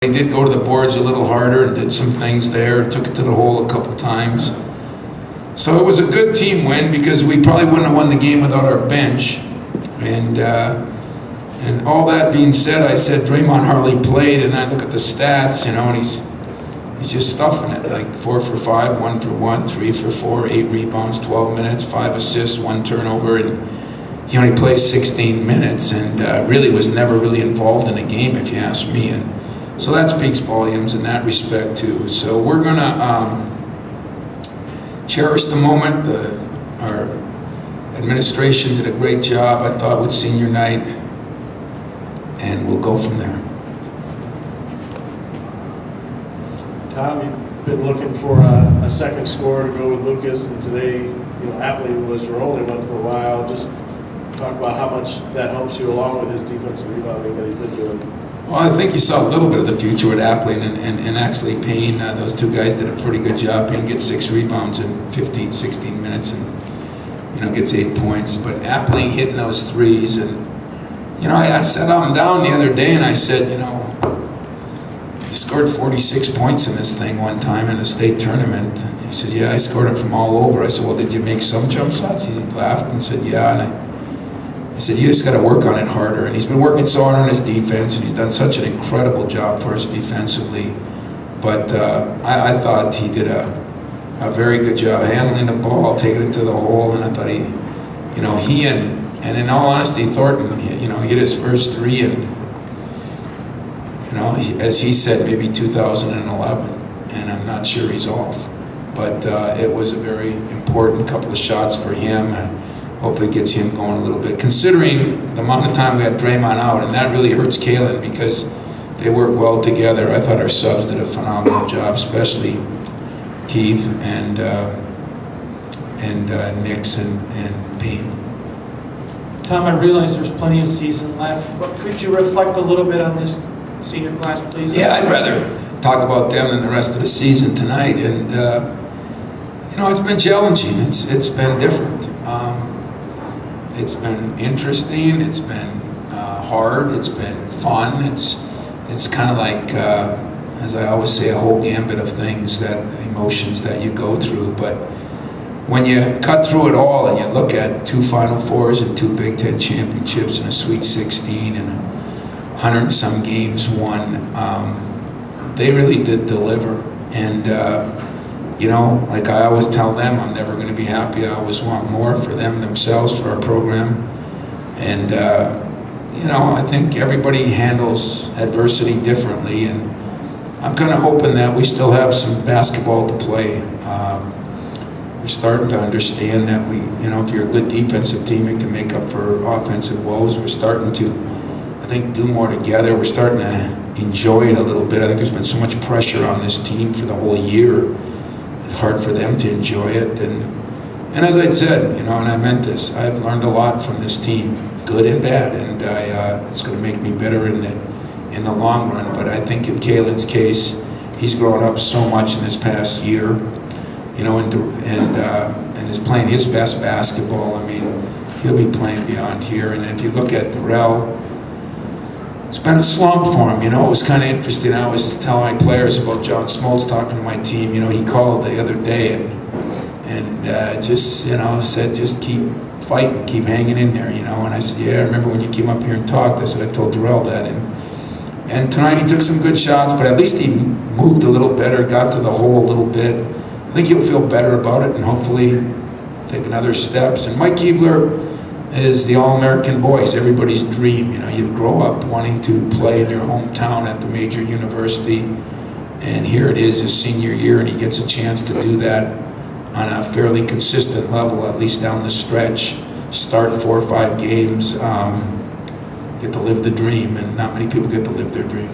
He did go to the boards a little harder and did some things there, took it to the hole a couple times. So it was a good team win because we probably wouldn't have won the game without our bench. And all that being said, I said Draymond hardly played, and I look at the stats, you know, and he's just stuffing it, like 4 for 5, 1 for 1, 3 for 4, 8 rebounds, 12 minutes, 5 assists, 1 turnover, and he only plays 16 minutes and really was never really involved in a game, if you ask me. And so that speaks volumes in that respect too. So we're gonna cherish the moment. Our administration did a great job, I thought, with senior night, and we'll go from there. Tom, you've been looking for a second scorer to go with Lucas, and today, Appling was your only one for a while. Just talk about how much that helps you along with his defensive rebounding that he's been doing. Well, I think you saw a little bit of the future with Appling and actually Payne. Those two guys did a pretty good job. Payne gets 6 rebounds in 15, 16 minutes and, gets 8 points. But Appling hitting those threes, and, I sat him down the other day and I said, he scored 46 points in this thing one time in a state tournament. He said, yeah, I scored them from all over. I said, well, did you make some jump shots? He laughed and said, yeah. And I said, you just got to work on it harder. And he's been working so hard on his defense, and he's done such an incredible job for us defensively. But I thought he did a very good job handling the ball, taking it to the hole, and I thought he and in all honesty, Thornton, he hit his first 3 and, as he said, maybe 2011, and I'm not sure he's off. But it was a very important couple of shots for him. Hopefully gets him going a little bit, considering the amount of time we had Draymond out, and that really hurts Kalen because they work well together. I thought our subs did a phenomenal job, especially Keith and Nix and Payne. Tom, I realize there's plenty of season left, but could you reflect a little bit on this senior class, please? Yeah, I'd rather talk about them than the rest of the season tonight. And it's been challenging. It's been different. It's been interesting. It's been hard. It's been fun. It's kind of like, as I always say, a whole gambit of things, emotions that you go through. But when you cut through it all and you look at 2 Final Fours and 2 Big Ten championships and a Sweet 16 and 100 and some games won, they really did deliver. And like I always tell them, I'm never going to be happy. I always want more for them themselves, for our program. And, I think everybody handles adversity differently. And I'm kind of hoping that we still have some basketball to play. We're starting to understand that if you're a good defensive team, it can make up for offensive woes. We're starting to, I think, do more together. We're starting to enjoy it a little bit. I think there's been so much pressure on this team for the whole year. It's hard for them to enjoy it, and as I said, and I meant this, I've learned a lot from this team, good and bad, and it's going to make me better in the long run. But I think in Kalen's case, he's grown up so much in this past year, and is playing his best basketball. I mean, he'll be playing beyond here. And if you look at Darrell, it's been a slump for him. It was kind of interesting. I was telling my players about John Smoltz talking to my team. He called the other day and just, said, just keep fighting, keep hanging in there, And I said, yeah, I remember when you came up here and talked. I said, I told Darrell that. And tonight he took some good shots, but at least he moved a little better, got to the hole a little bit. I think he'll feel better about it and hopefully take another steps. And Mike Keebler is the All-American boy. It's everybody's dream. You grow up wanting to play in your hometown at the major university, and here it is his senior year, and he gets a chance to do that on a fairly consistent level, at least down the stretch, start 4 or 5 games, get to live the dream, and not many people get to live their dream.